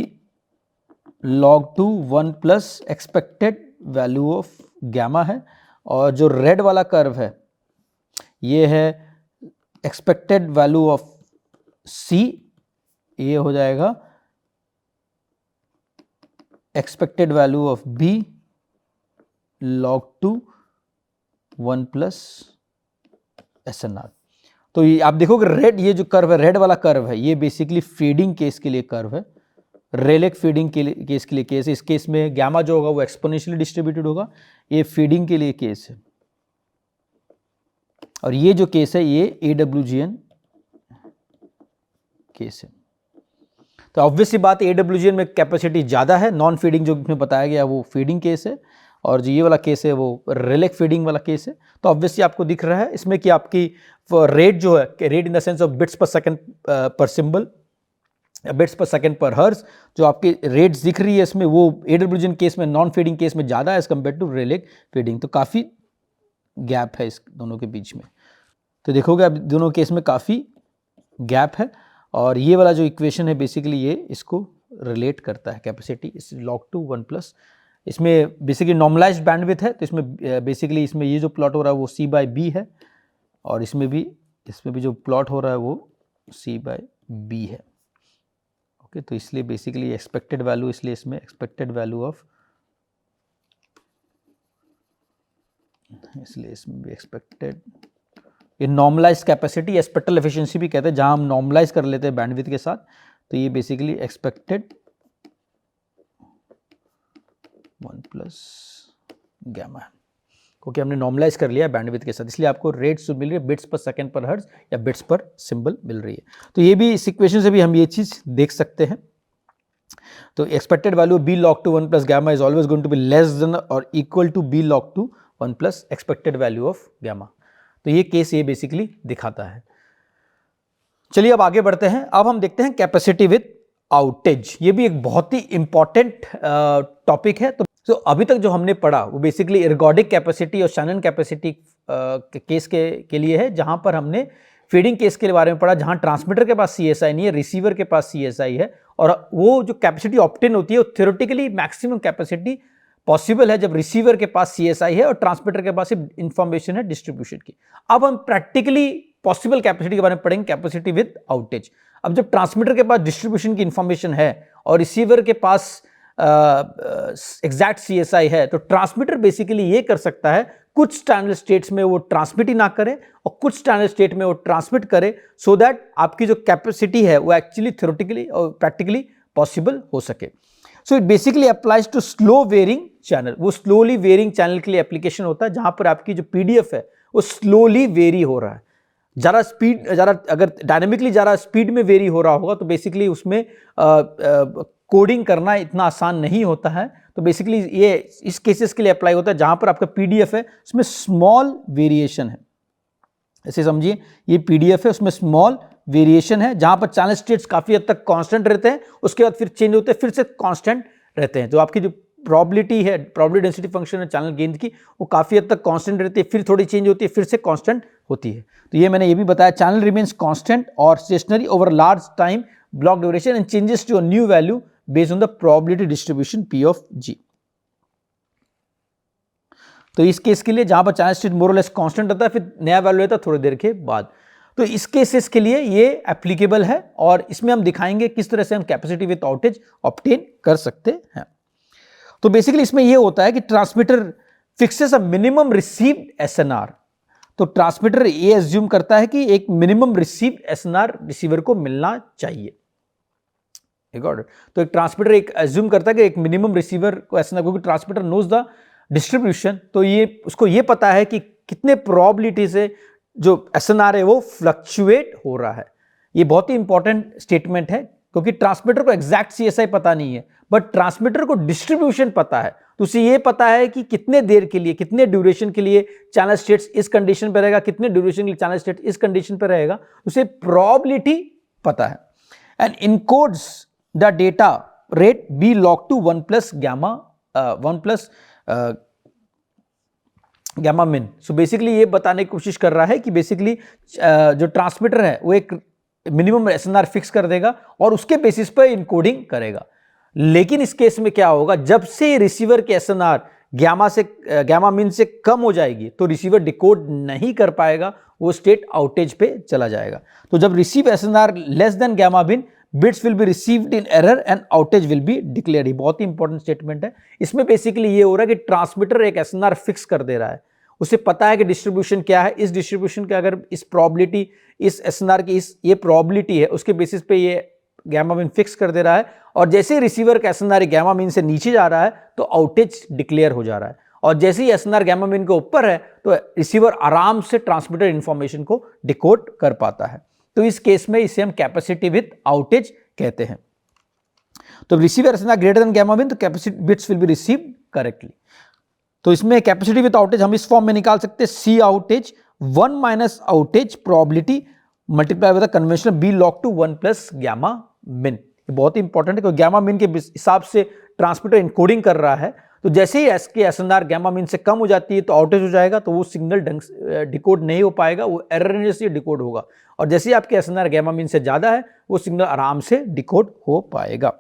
log 2 1 plus expected value of gamma है, और जो रेड वाला कर्व है ये है एक्सपेक्टेड वैल्यू ऑफ C, ये हो जाएगा expected value of B log 2 1 plus SNR. तो ये आप देखोगे रेड, ये जो कर्व है, रेड वाला कर्व है, ये बेसिकली फीडिंग केस के लिए कर्व है, रेलेक फीडिंग के लिए केस के लिए केस है. इस केस में गैमा जो होगा वो एक्सपोनेंशियली डिस्ट्रीब्यूटेड होगा, ये फीडिंग के लिए केस है. और ये जो केस है ये AWGN केस है. तो ऑब्वियस सी बात है AWGN में कैपेसिटी ज़्यादा है, नॉन फीडिंग जो इसमें बताया गया वो फीडिंग केस है, और जो ये वाला केस है वो रेलेक फीडिंग वाला केस है. तो ऑब्वियसली आपको दिख रहा है इसमें कि आपकी रेट जो है, rate in the sense of bits पर सेकंड पर सिंबल, बिट्स पर सेकंड पर हर्ट्ज, जो आपकी रेट्स दिख रही है इसमें वो AWGN केस में, नॉन फीडिंग केस में ज़्यादा है एज कम्पेयर टू रेलेक फीडिंग. तो काफ़ी गैप है इस दोनों के बीच में. तो देखोगे अब दोनों केस में काफ़ी गैप है, और ये वाला जो इक्वेशन है बेसिकली ये इसको रिलेट करता है कैपेसिटी इस log 2 1 प्लस. इसमें बेसिकली नॉर्मलाइज्ड बैंडविड्थ है, तो इसमें बेसिकली इसमें ये जो प्लॉट हो रहा है वो C/B है, और इसमें भी जो प्लॉट हो रहा है वो C/B है. ओके, तो इसलिए बेसिकली एक्सपेक्टेड वैल्यू, इसलिए इसमें एक्सपेक्टेड वैल्यू ऑफ, इसलिए इसमें भी एक्सपेक्टेड, ये नॉर्मलाइज कैपेसिटी या स्पेक्ट्रल एफिशिएंसी भी कहते हैं, जहां हम नॉर्मलाइज कर लेते हैं बैंडविड्थ के साथ. तो ये बेसिकली एक्सपेक्टेड 1 प्लस गैमा है, क्योंकि हमने नॉर्मलाइज कर लिया बैंडविड्थ के साथ, इसलिए आपको रेट्स मिल रही है बिट्स पर सेकंड पर हर्ट्ज या बिट्स पर सिंबल मिल रही है. तो ये भी इस इक्वेशन से भी हम ये चीज़ देख सकते हैं. तो expected value B log 2 1 plus gamma is always going to be less than और equal to B log 2 1 plus expected value of gamma. तो ये केस ये बेसिकली दिखाता है. चलिए अब आगे बढ़ते हैं. अब हम देखते हैं कैपेसिटी विद आउटेज. ये भी एक बहुत ही इंपॉर्टेंट टॉपिक है. तो अभी तक जो हमने पढ़ा वो बेसिकली एर्गोडिक कैपेसिटी और शैनन कैपेसिटी केस के लिए है, जहां पर हमने फीडिंग केस के बारे में पढ़ा, जहां ट्रांसमीटर के पास CSI नहीं है, रिसीवर के पास CSI है, और वो जो कैपेसिटी ऑब्टेन होती है वो थ्योरेटिकली मैक्सिमम कैपेसिटी पॉसिबल है जब रिसीवर के पास CSI है और ट्रांसमीटर के पास सिर्फ इंफॉर्मेशन है डिस्ट्रीब्यूशन की. अब हम प्रैक्टिकली पॉसिबल कैपेसिटी के बारे में पढ़ेंगे, कैपेसिटी विद आउटेज. अब जब ट्रांसमीटर के पास डिस्ट्रीब्यूशन की इंफॉर्मेशन है और रिसीवर के पास एग्जैक्ट CSI है, तो ट्रांसमीटर बेसिकली ये कर सकता है कुछ स्टैंडर्ड स्टेट्स में वो ट्रांसमिट ही ना करे और कुछ स्टैंडर्ड स्टेट में वो ट्रांसमिट करे, सो दैट आपकी जो कैपेसिटी है वो एक्चुअली थ्योरेटिकली और प्रैक्टिकली पॉसिबल हो सके. So it basically applies to slow varying channel. वो स्लोली वेरिंग चैनल के लिए एप्लीकेशन होता है, जहां पर आपकी जो PDF है वो स्लोली वेरी हो रहा है. ज़रा स्पीड, अगर डायनेमिकली ज़रा स्पीड में वेरी हो रहा होगा तो बेसिकली उसमें कोडिंग करना इतना आसान नहीं होता है. तो बेसिकली ये इस केसेस के लिए अप्लाई होता है जहां पर आपका PDF है उसमें स्मॉल वेरिएशन है. ऐसे समझिए, ये PDF है उसमें स्मॉल वेरिएशन है, जहां पर चैनल स्टेट्स काफी हद तक कांस्टेंट रहते हैं, उसके बाद फिर चेंज होते हैं, फिर से कांस्टेंट रहते हैं। तो आपकी जो प्रोबेबिलिटी है, प्रोबेबिलिटी डेंसिटी फंक्शन है चैनल गेन की, वो काफी हद तक कांस्टेंट रहती है, फिर थोड़ी चेंज होती है, फिर से कांस्टेंट होती है। तो ये मैंने ये भी बताया, चैनल रिमेन्स कांस्टेंट और stationary over large time block duration and changes to a new value based on the probability distribution P of G। तो इस केस के लिए जहां पर चैनल स्टेट मोर और लेस कांस्टेंट रहता है, फिर नया वैल्यू रहता है थोड़ी देर के बाद। तो इस केसेस के लिए ये एप्लीकेबल है और इसमें हम दिखाएंगे किस तरह से हम कैपेसिटी विद आउटेज ऑब्टेन कर सकते हैं। तो बेसिकली इसमें ये होता है कि transmitter fixes a minimum received SNR. तो ट्रांसमीटर ये एज्यूम करता है कि एक मिनिमम रिसीव्ड एसएनआर रिसीवर को मिलना चाहिए। तो एक ट्रांसमीटर एक एज्यूम करता है कि एक मिनिमम रिसीवर को एसएनआर, क्योंकि ट्रांसमीटर नोज द डिस्ट्रीब्यूशन, तो ये उसको ये पता है कि कितने प्रोबेबिलिटी से जो एसएनआर है वो फ्लक्चुएट हो रहा है। ये बहुत ही इंपॉर्टेंट स्टेटमेंट है, क्योंकि ट्रांसमीटर को एग्जैक्ट सीएसआई पता नहीं है, बट ट्रांसमीटर को डिस्ट्रीब्यूशन पता है। तो उसे ये पता है कि कितने देर के लिए, कितने ड्यूरेशन के लिए चैनल स्टेट्स इस कंडीशन पर रहेगा, कितने ड्यूरेशन के लिए चैनल स्टेट इस कंडीशन पर रहेगा, उसे प्रोबेबिलिटी पता है। And encodes the data rate B log two 1 plus gamma min. So basically ये बताने की कोशिश कर रहा है कि बेसिकली जो ट्रांसमीटर है वो एक मिनिमम एसएनआर फिक्स कर देगा और उसके बेसिस पर इनकोडिंग करेगा। लेकिन इस केस में क्या होगा, जब से रिसीवर के एसएनआर गैमा मिन से कम हो जाएगी तो रिसीवर डिकोड नहीं कर पाएगा, वो स्टेट आउटेज पे चला जाएगा। तो जब receive SNR less than gamma min, bits will be received in error and outage will be declared. बहुत ही इंपॉर्टेंट स्टेटमेंट है। इसमें बेसिकली ये हो रहा है कि ट्रांसमीटर एक एसएनआर फिक्स कर दे रहा है, उसे पता है कि डिस्ट्रीब्यूशन क्या है, इस डिस्ट्रीब्यूशन के अगर इस प्रोबेबिलिटी, इस एसएनआर की ये प्रोबेबिलिटी है, उसके बेसिस पे ये गैमा मिन फिक्स कर दे रहा है। और जैसे ही रिसीवर का एसएनआर गैमा मिन से नीचे जा रहा है तो आउटेज डिक्लेयर हो जा रहा है, और जैसे ही एसएनआर गैमा मिन के ऊपर है तो रिसीवर आराम से ट्रांसमीटर इंफॉर्मेशन को डिकोड कर पाता है। तो इस केस में इसे हम कैपेसिटी विद आउटेज कहते हैं। तो receiver SNR greater than gamma min, तो capacity bits will be received correctly. तो इसमें कैपेसिटी विद आउटेज हम इस फॉर्म में निकाल सकते हैं, C outage 1 minus outage probability multiply with the conventional B log two 1 plus gamma min. ये बहुत ही इंपॉर्टेंट है, क्योंकि गैमा मिन के हिसाब से ट्रांसमीटर इनकोडिंग कर रहा है। तो जैसे ही एस के एसएनआर गैमा मिन से कम हो जाती है तो आउटेज हो जाएगा, तो वो सिग्नल ढंग से डिकोड नहीं हो पाएगा, वो एरर से डिकोड होगा। और जैसे ही आपके एसएनआर गैमा मिन से ज्यादा है, वो सिग्नल आराम से डिकोड हो पाएगा।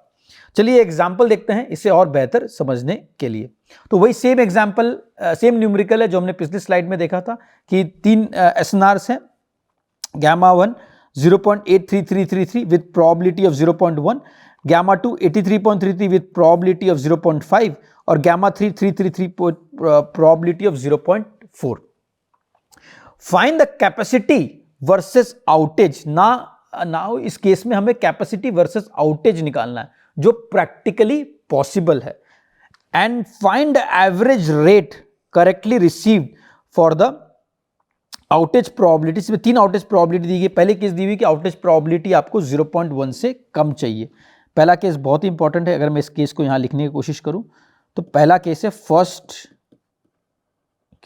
चलिए एग्जाम्पल देखते हैं इसे और बेहतर समझने के लिए। तो वही सेम एग्जाम्पल, सेम न्यूमेरिकल है जो हमने पिछली स्लाइड में देखा था कि 3 एसएनआर्स हैं, gamma 1 0.83333 with probability of 0.1, gamma 2 83.33 with probability of 0.5 और gamma 3 333 probability of 0.4। Find the capacity versus outage. Now इस केस में हमें कैपेसिटी वर्सेस आउटेज निकालना है जो प्रैक्टिकली पॉसिबल है, and find the average rate correctly received for the outage probability. इसमें 3 आउटेज प्रोबेबिलिटी दी गई। पहले केस दी हुई कि आउटेज प्रोबेबिलिटी आपको 0.1 से कम चाहिए। पहला केस बहुत ही इंपॉर्टेंट है। अगर मैं इस केस को यहां लिखने की कोशिश करूं तो पहला केस है, फर्स्ट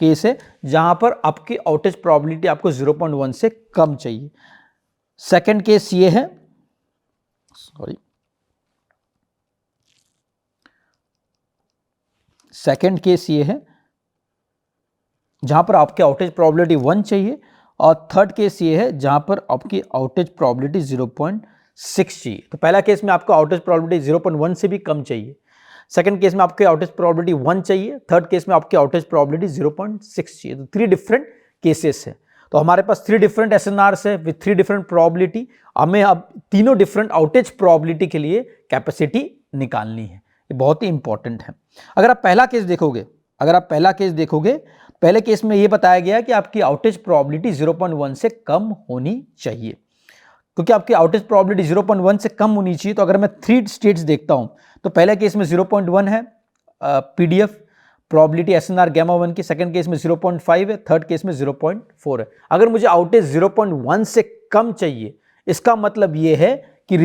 केस है जहां पर आपकी आउटेज प्रोबेबिलिटी आपको 0.1 से कम चाहिए। सेकंड केस ये है, सेकंड केस ये है जहां पर आपके आउटेज प्रोबेबिलिटी 1 चाहिए, और थर्ड केस ये है जहां पर आपकी आउटेज प्रोबेबिलिटी 0.6 चाहिए। तो पहला केस में आपको आउटेज प्रोबेबिलिटी 0.1 से भी कम चाहिए, सेकंड केस में आपके आउटेज प्रोबेबिलिटी 1 चाहिए, थर्ड केस में आपकी आउटेज प्रोबेबिलिटी 0.6 चाहिए। तो 3 डिफरेंट केसेस है। तो हमारे पास 3 डिफरेंट एसएनआर्स है विद 3 डिफरेंट प्रोबेबिलिटी। हमें अब तीनों डिफरेंट आउटेज प्रोबेबिलिटी के लिए कैपेसिटी निकालनी है। ये बहुत ही इंपॉर्टेंट है। अगर आप पहला केस देखोगे, पहले केस में ये बताया गया कि आपकी आउटेज प्रोबेबिलिटी 0.1 से कम होनी चाहिए। क्योंकि आपकी आउटेज प्रोबेबिलिटी 0.1 से कम होनी चाहिए, तो अगर मैं 3 स्टेट्स देखता हूं तो पहले केस में 0.1 है पीडीएफ प्रोबेबिलिटी एसएनआर गैमा 1 की, सेकंड केस में 0.5 है, थर्ड केस में 0.4 है। अगर मुझे आउटेज 0.1 से कम चाहिए, इसका मतलब ये है कि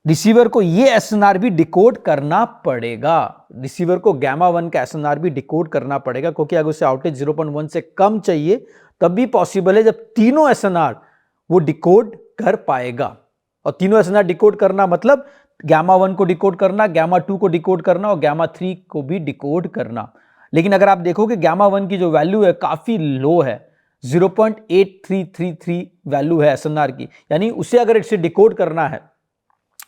रिसीवर को ये एसएनआर भी डिकोड करना पड़ेगा। रिसीवर को गैमा 1 का एसएनआर भी डिकोड करना पड़ेगा, क्योंकि अगर उसे आउटेज 0.1 से कम चाहिए तब भी पॉसिबल है जब तीनों एसएनआर वो डिकोड कर पाएगा। और तीनों एसएनआर डिकोड करना मतलब गामा 1 को डिकोड करना, गामा 2 को डिकोड करना और गामा 3 को भी डिकोड करना। लेकिन अगर आप देखोगे गामा 1 की जो वैल्यू है काफी लो है, 0.8333 वैल्यू है एसएनआर की, यानी उसे अगर इसे डिकोड करना है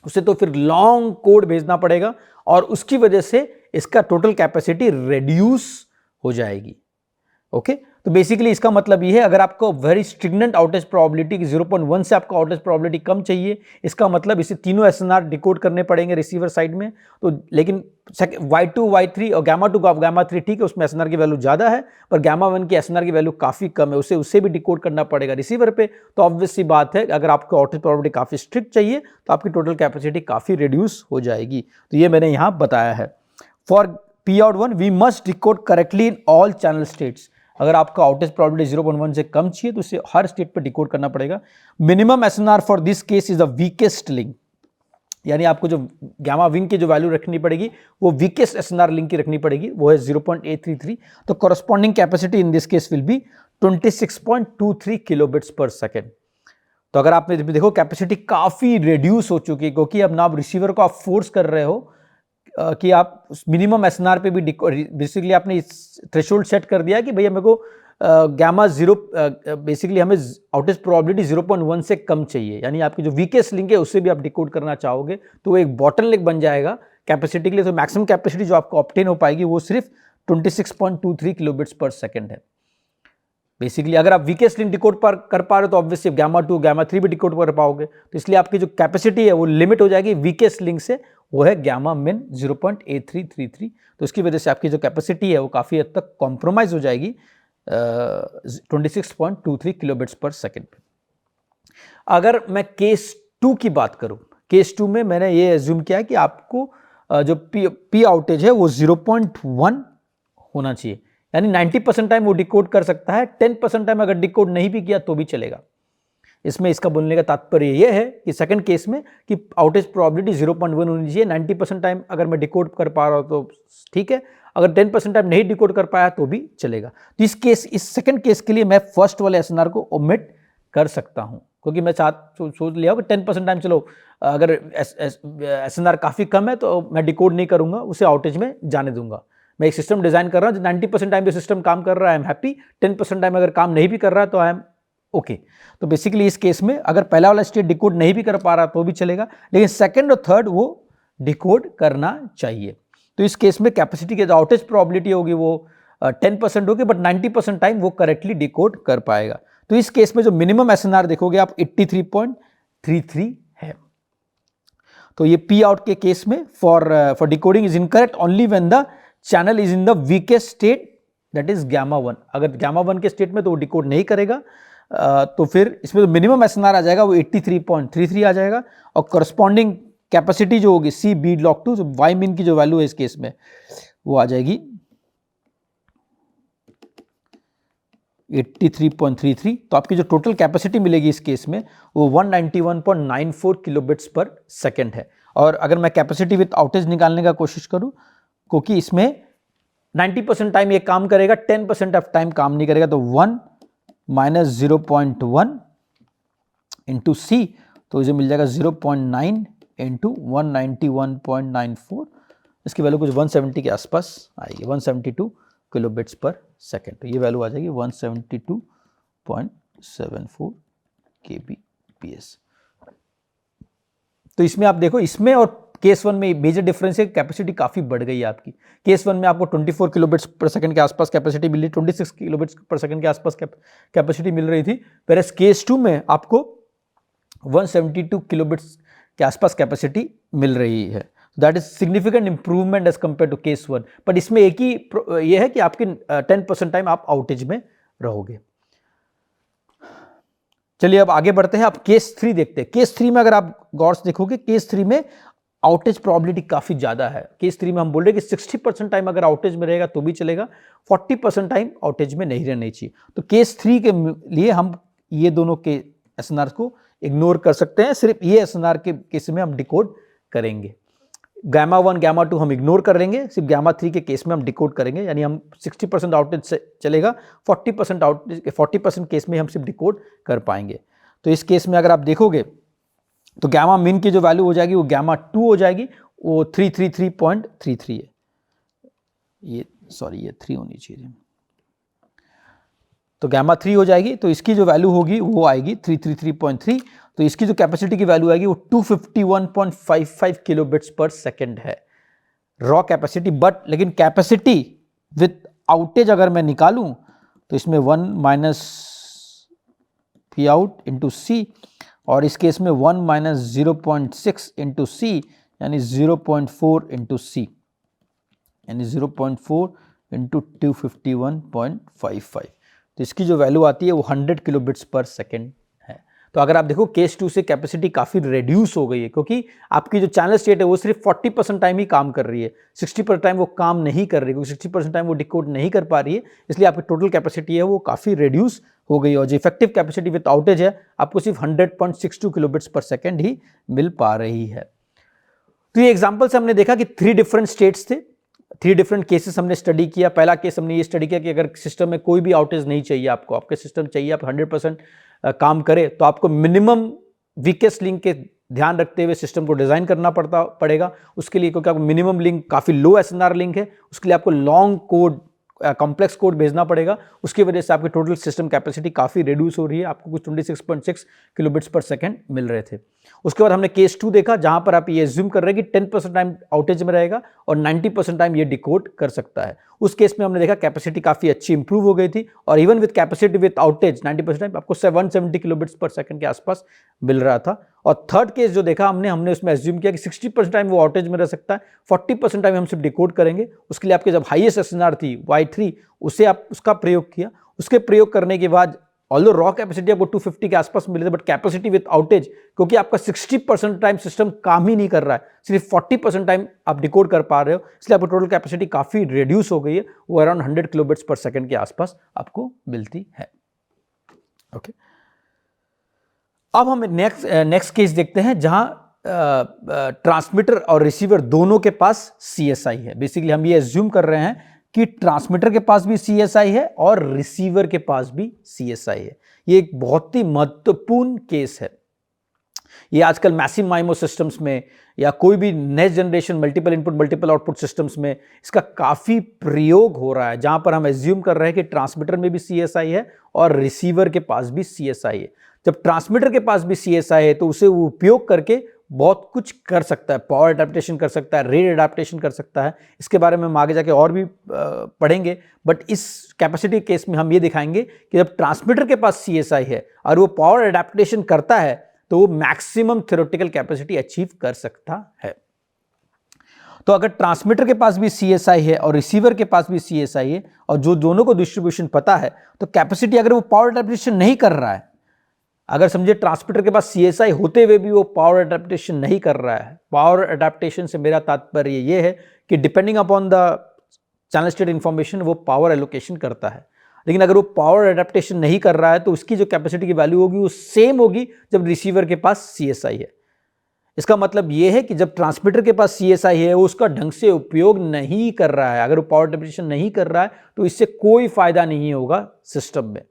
उसे तो फिर लॉन्ग कोड भेजना पड़ेगा और उसकी वजह से इसका टोटल कैपेसिटी रिड्यूस हो जाएगी। ओके, तो बेसिकली इसका मतलब ये है, अगर आपको वेरी स्ट्रिगनेंट आउटेज प्रोबेबिलिटी की 0.1 से आपको आउटेज प्रोबेबिलिटी कम चाहिए, इसका मतलब इसे तीनों एसएनआर डिकोड करने पड़ेंगे रिसीवर साइड में। तो लेकिन Y2 Y3 और गामा 2 गामा 3 ठीक है, उसमें एसएनआर की वैल्यू ज्यादा है, पर गामा 1 की एसएनआर की वैल्यू काफी कम है, उससे भी डिकोड करना पड़ेगा रिसीवर पे। तो ऑब्वियस सी बात है, अगर आपको आउटेज प्रोबेबिलिटी काफी स्ट्रिक्ट चाहिए तो आपकी टोटल कैपेसिटी काफी रिड्यूस हो जाएगी। तो ये मैंने यहां बताया है। For P-out1 we must decode correctly in all channel states. अगर आपका आउटेज प्रोबेबिलिटी 0.1 से कम चाहिए तो इसे हर स्टेट पर डिकोड करना पड़ेगा। Minimum SNR for this case is the weakest link, यानी आपको जो गामा विन की जो वैल्यू रखनी पड़ेगी वो वीकेस्ट एसएनआर लिंक की रखनी पड़ेगी, वो है 0.833। तो corresponding capacity in this case will B 26.23 kilobits per second. तो अगर आपने देखो कैपेसिटी काफी रिड्यूस हो चुकी है, क्योंकि अब ना आप रिसीवर को आप फोर्स कर रहे हो कि आप मिनिमम एसएनआर पे भी बेसिकली आपने इस थ्रेशोल्ड सेट कर दिया कि भैया मेरे को गामा 0 बेसिकली हमें आउटेज प्रोबेबिलिटी 0.1 से कम चाहिए, यानी आपकी जो वीकेस्ट लिंक है उससे भी आप डिकोड करना चाहोगे तो वो एक बॉटलनेक बन जाएगा कैपेसिटी के लिए। तो मैक्सिमम कैपेसिटी जो आपको ऑब्टेन हो पाएगी वो सिर्फ 26.23 किलोबिट्स पर सेकेंड है। बेसिकली अगर आप वीकेस्ट लिंक डिकोड कर पा रहे हो तो ऑब्वियसली गामा 2 गामा 3 भी डिकोड कर पाओगे, तो इसलिए आपकी जो कैपेसिटी है वो लिमिट हो जाएगी वीकेस्ट लिंक से, वो है गामा मिन 0.8333। तो इसकी वजह से आपकी जो कैपेसिटी है वो काफ़ी हद तक कॉम्प्रोमाइज हो जाएगी 26.23 किलोबिट्स पर सेकेंड पे। अगर मैं केस 2 की बात करूं, केस 2 में मैंने ये एज्यूम किया कि आपको जो पी आउटेज है वो 0.1 होना चाहिए, यानी 90% टाइम वो डिकोड कर सकता है, 10% टाइम अगर डिकोड नहीं भी किया तो भी चलेगा। इसमें इसका बोलने का तात्पर्य यह है कि सेकंड केस में कि आउटेज प्रोबेबिलिटी 0.1 होनी चाहिए, 90% टाइम अगर मैं डिकोड कर पा रहा हूं तो ठीक है, अगर 10% टाइम नहीं डिकोड कर पाया तो भी चलेगा। तो इस सेकंड केस के लिए मैं फर्स्ट वाले एसएनआर को ओमिट कर सकता हूं, क्योंकि मैं सोच लिया कि 10% टाइम चलो अगर एसएनआर काफ़ी कम है तो मैं डिकोड नहीं करूंगा, उसे आउटेज में जाने दूंगा। मैं एक सिस्टम डिजाइन कर रहा हूं, 90% टाइम जो सिस्टम काम कर रहा है आई एम हैप्पी, 10% टाइम अगर काम नहीं भी कर रहा है तो आई एम ओके। तो बेसिकली इस केस में अगर पहला वाला स्टेट डिकोड नहीं भी कर पा रहा तो भी चलेगा, लेकिन सेकंड और थर्ड वो डिकोड करना चाहिए। तो इस केस में कैपेसिटी की जो आउटेज प्रोबेबिलिटी होगी वो 10% होगी, बट 90% टाइम वो करेक्टली डिकोड कर पाएगा। तो इस केस में जो मिनिमम एसएनआर देखोगे आप 83.33 है। तो ये पी आउट के केस में for decoding is incorrect only when the channel is in the weakest state, that is gamma 1। अगर गामा 1 के स्टेट में तो वो डिकोड नहीं करेगा, तो फिर इसमें जो मिनिमम एसएनआर आ जाएगा वो 83.33 आ जाएगा, और करस्पॉन्डिंग कैपेसिटी जो होगी सी बी लॉग 2, वाई मिन की जो वैल्यू है इस केस में वो आ जाएगी 83.33। तो आपकी जो टोटल कैपेसिटी मिलेगी इस केस में वो 191.94 किलोबिट्स पर सेकेंड है। और अगर मैं कैपेसिटी विथ आउटेज निकालने का कोशिश करूं, क्योंकि इसमें 90% टाइम ये काम करेगा, 10% ऑफ टाइम काम नहीं करेगा, तो 1 माइनस 0.1 इंटू सी, तो इसे मिल जाएगा 0.9 इंटू 191.94, इसकी वैल्यू कुछ 170 के आसपास आएगी, 172 किलोबिट्स पर सेकेंड। तो ये वैल्यू आ जाएगी 172.74 kbps। तो इसमें आप देखो, इसमें और केस 1 में मेजर डिफरेंस है, कैपेसिटी काफी बढ़ गई है आपकी। केस 1 में आपको 24 किलोबिट्स पर सेकंड के आसपास कैपेसिटी मिल रही, 26 किलोबिट्स पर सेकंड के आसपास कैपेसिटी मिल रही थी, whereas केस 2 में आपको 172 किलोबिट्स के आसपास कैपेसिटी मिल रही है। That is significant improvement as compare to case 1। But इसमें एक ही ये है कि आपके 10% टाइम आप आउटेज में रहोगे। चलिए अब आगे बढ़ते हैं, आप केस 3 देखते हैं। केस 3 में अगर आप गौर से देखोगे, केस 3 में आउटेज प्रोबेबिलिटी काफी ज्यादा है। केस 3 में हम बोल रहे हैं कि 60% टाइम अगर आउटेज में रहेगा तो भी चलेगा, 40% टाइम आउटेज में नहीं रहना चाहिए। तो केस 3 के लिए हम ये दोनों के एसएनआर को इग्नोर कर सकते हैं, सिर्फ ये एसएनआर के केस में हम डिकोड करेंगे। गामा 1 गामा 2 हम इग्नोर कर लेंगे, सिर्फ गामा 3 के केस में हम डिकोड करेंगे, यानी हम 60% आउटेज से चलेगा, 40% केस में हम सिर्फ डिकोड कर पाएंगे। तो इस केस में अगर आप देखोगे तो गैमा मिन की जो वैल्यू हो जाएगी वो गैमा 2 हो जाएगी, वो 333.33 है। ये 3 होनी चाहिए, तो गैमा 3 हो जाएगी। तो इसकी जो वैल्यू होगी वो आएगी 333.3। तो इसकी जो कैपेसिटी की वैल्यू आएगी वो 251.55 किलोबिट्स पर सेकेंड है, रॉ कैपेसिटी। बट लेकिन कैपेसिटी विथ आउटेज अगर मैं निकालूं तो इसमें 1 माइनस पी आउट इंटू सी, और इस केस में 1 माइनस 0.6 इंटू सी, यानी 0.4 इंटू सी, यानी 0.4 इंटू 251.55। तो इसकी जो वैल्यू आती है वो 100 किलोबिट्स पर सेकेंड है। तो अगर आप देखो केस 2 से कैपेसिटी काफ़ी रिड्यूस हो गई है, क्योंकि आपकी जो चैनल स्टेट है वो सिर्फ 40% टाइम ही काम कर रही है, 60% टाइम वो काम नहीं कर रही है, क्योंकि 60% टाइम वो डिकोड नहीं कर पा रही है, इसलिए आपकी टोटल कैपेसिटी है वो काफ़ी रिड्यूस हो गई। और जो इफेक्टिव कैपेसिटी विद आउटेज है आपको सिर्फ 100.62 किलोबिट्स पर सेकेंड ही मिल पा रही है। तो ये एग्जाम्पल से हमने देखा कि 3 डिफरेंट स्टेट्स थे, 3 डिफरेंट केसेस हमने स्टडी किया। पहला केस हमने ये स्टडी किया कि अगर सिस्टम में कोई भी आउटेज नहीं चाहिए, आपको आपके सिस्टम चाहिए आप 100% काम करे, तो आपको मिनिमम वीकेस्ट लिंक के ध्यान रखते हुए सिस्टम को डिजाइन करना पड़ेगा। उसके लिए क्योंकि आपको मिनिमम लिंक काफ़ी लो एसएनआर लिंक है, उसके लिए आपको लॉन्ग कोड, कॉम्प्लेक्स कोड भेजना पड़ेगा। उसकी वजह से आपकी टोटल सिस्टम कैपेसिटी काफ़ी रिड्यूस हो रही है, आपको कुछ 26.6 किलोबिट्स पर सेकंड मिल रहे थे। उसके बाद हमने केस 2 देखा, जहां पर आप ये एज्यूम कर रहे हैं कि 10% टाइम आउटेज में रहेगा और 90% टाइम ये डिकोड कर सकता है। उस केस में हमने देखा कैपेसिटी काफ़ी अच्छी इंप्रूव हो गई थी, और even with capacity with outage 90% time आपको 170 किलोबिट्स पर सेकंड के आसपास मिल रहा था। और थर्ड केस जो देखा हमने उसमें एज्यूम किया कि 60% टाइम वो आउटेज में रह सकता है, 40% टाइम हम सिर्फ डिकोड करेंगे। उसके लिए आपके जब हाईएस्ट एसएनआर थी Y3, उसे आप उसका प्रयोग किया। उसके प्रयोग करने के बाद ऑल्दो रॉ कैपेसिटी आपको 250 के आसपास मिले थे, बट कैपेसिटी विद आउटेज, क्योंकि आपका 60% टाइम सिस्टम काम ही नहीं कर रहा है, सिर्फ 40% टाइम आप डिकोड कर पा रहे हो, इसलिए आपको टोटल कैपेसिटी काफ़ी रिड्यूस हो गई है, वो अराउंड 100 किलोबिट्स पर सेकंड के आसपास आपको मिलती है। ओके, अब हम नेक्स्ट केस देखते हैं जहां ट्रांसमीटर और रिसीवर दोनों के पास CSI है। बेसिकली हम ये एज्यूम कर रहे हैं कि ट्रांसमीटर के पास भी CSI है और रिसीवर के पास भी CSI है। ये एक बहुत ही महत्वपूर्ण केस है। ये आजकल मैसिव माइमो सिस्टम्स में या कोई भी next generation multiple input multiple output systems में इसका काफ़ी प्रयोग हो रहा है, जहां पर हम एज्यूम कर रहे हैं कि ट्रांसमीटर में भी CSI है और रिसीवर के पास भी CSI है। जब ट्रांसमीटर के पास भी CSI है तो उसे वो उपयोग करके बहुत कुछ कर सकता है, पावर अडेप्टेशन कर सकता है, रेट अडेप्टेशन कर सकता है। इसके बारे में हम आगे जाके और भी पढ़ेंगे, बट इस कैपेसिटी केस में हम ये दिखाएंगे कि जब ट्रांसमीटर के पास CSI है और वो पावर अडेप्टेशन करता है तो वो मैक्सिमम थ्योरेटिकल कैपेसिटी अचीव कर सकता है। तो अगर ट्रांसमीटर के पास भी CSI है और रिसीवर के पास भी CSI है और जो दोनों को डिस्ट्रीब्यूशन पता है, तो कैपेसिटी अगर वो पावर अडेप्टेशन नहीं कर रहा है, अगर समझे ट्रांसमीटर के पास CSI होते हुए भी वो पावर अडेप्टेशन नहीं कर रहा है, पावर अडेप्टेशन से मेरा तात्पर्य ये है कि depending upon the channel state information वो पावर एलोकेशन करता है। लेकिन अगर वो पावर अडेप्टेशन नहीं कर रहा है तो उसकी जो कैपेसिटी की वैल्यू होगी वो सेम होगी जब रिसीवर के पास CSI है। इसका मतलब ये है कि जब ट्रांसमीटर के पास CSI है वो उसका ढंग से उपयोग नहीं कर रहा है, अगर वो पावर अडेप्टेशन नहीं कर रहा है तो इससे कोई फायदा नहीं होगा सिस्टम में।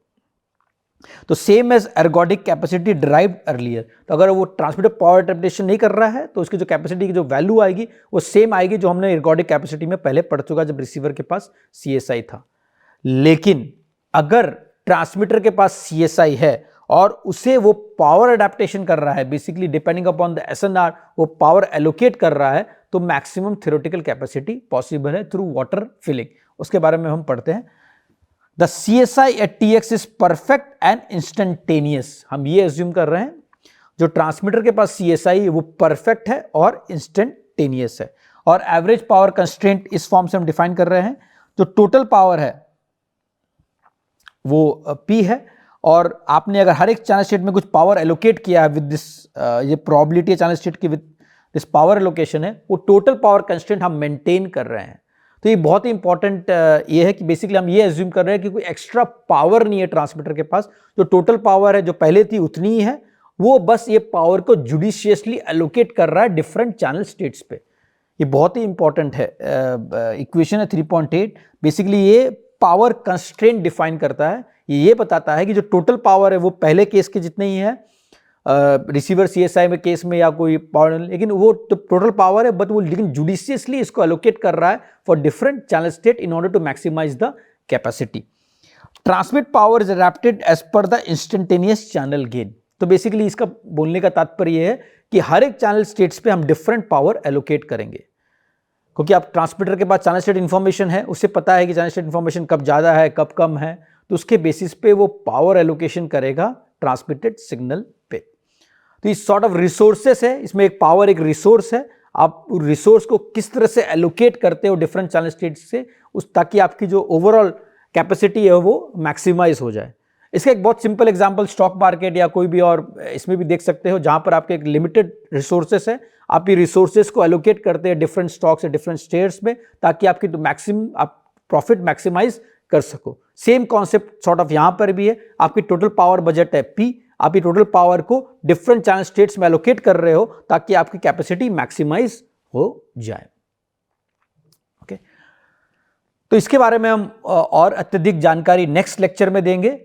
तो same as ergodic capacity derived earlier, तो अगर वो ट्रांसमीटर पावर अडेप्टेशन नहीं कर रहा है तो उसकी जो कैपेसिटी की जो वैल्यू आएगी वो सेम आएगी जो हमने एर्गोडिक कैपेसिटी में पहले पढ़ चुका जब रिसीवर के पास CSI था। लेकिन अगर ट्रांसमीटर के पास CSI है और उसे वो पावर अडेप्टेशन कर रहा है, basically depending upon the SNR वो पावर एलोकेट कर रहा है, तो मैक्सिमम थ्योरेटिकल कैपेसिटी पॉसिबल है थ्रू वाटर फिलिंग। उसके बारे में हम पढ़ते हैं। The CSI at TX is perfect and instantaneous. हम ये एज्यूम कर रहे हैं जो ट्रांसमीटर के पास CSI है वो परफेक्ट है और इंस्टेंटेनियस है। और एवरेज पावर कंस्ट्रेंट इस फॉर्म से हम डिफाइन कर रहे हैं, जो टोटल पावर है वो P है, और आपने अगर हर एक चैनल स्टेट में कुछ पावर एलोकेट किया है विद दिस, ये प्रोबेबिलिटी है चैनल स्टेट की विद दिस पावर एलोकेशन है, वो टोटल पावर कंस्ट्रेंट हम मेंटेन कर रहे हैं। तो ये बहुत ही इंपॉर्टेंट ये है कि बेसिकली हम ये एज्यूम कर रहे हैं कि कोई एक्स्ट्रा पावर नहीं है ट्रांसमीटर के पास, जो टोटल पावर है जो पहले थी उतनी ही है, वो बस ये पावर को जुडिशियसली एलोकेट कर रहा है डिफरेंट चैनल स्टेट्स पे। ये बहुत ही इंपॉर्टेंट है। इक्वेशन है 3.8, बेसिकली ये पावर कंस्ट्रेंट डिफाइन करता है। ये बताता है कि जो टोटल पावर है वो पहले केस के जितने ही है, रिसीवर CSI में केस में या कोई पावर, लेकिन वो तो टोटल पावर है, बट वो लेकिन जुडिशियसली इसको एलोकेट कर रहा है for different channel state in order to maximise the capacity. Transmit power is adapted as per the instantaneous channel gain. तो बेसिकली इसका बोलने का तात्पर्य है कि हर एक चैनल स्टेट्स पे हम डिफरेंट पावर एलोकेट करेंगे, क्योंकि आप ट्रांसमीटर के पास चैनल स्टेट इन्फॉर्मेशन है, उससे पता है कि चैनल स्टेट इन्फॉर्मेशन कब ज़्यादा है कब कम है, तो उसके बेसिस पे वो पावर एलोकेशन करेगा ट्रांसमिटेड सिग्नल पे। तो इस सॉर्ट ऑफ रिसोर्सेस है, इसमें एक पावर एक रिसोर्स है, आप रिसोर्स को किस तरह से एलोकेट करते हो डिफरेंट चैनल स्टेट्स से, उस ताकि आपकी जो ओवरऑल कैपेसिटी है वो मैक्सिमाइज हो जाए। इसका एक बहुत सिंपल एग्जांपल स्टॉक मार्केट या कोई भी और इसमें भी देख सकते हो, जहां पर आपके एक लिमिटेड रिसोर्सेस है, आप ये रिसोर्सेस को एलोकेट करते हैं डिफरेंट स्टॉक्स या डिफरेंट शेयर्स में, ताकि आपकी तो मैक्सिमम आप प्रॉफिट मैक्सिमाइज कर सको। सेम कॉन्सेप्ट सॉर्ट ऑफ यहां पर भी है, आपकी टोटल पावर बजट है P, आप ये टोटल पावर को डिफरेंट चैनल स्टेट्स में एलोकेट कर रहे हो ताकि आपकी कैपेसिटी मैक्सिमाइज हो जाए। ओके, तो इसके बारे में हम और अत्यधिक जानकारी नेक्स्ट लेक्चर में देंगे।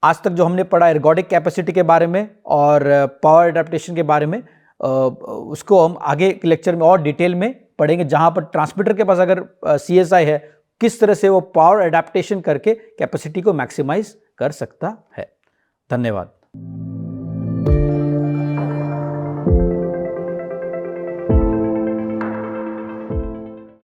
आज तक जो हमने पढ़ा एर्गोडिक कैपेसिटी के बारे में और पावर एडेप्टेशन के बारे में, उसको हम आगे के लेक्चर में और डिटेल में पढ़ेंगे, जहां पर ट्रांसमीटर के पास अगर CSI है, किस तरह से वो पावर एडेप्टेशन करके कैपेसिटी को मैक्सिमाइज कर सकता है। धन्यवाद।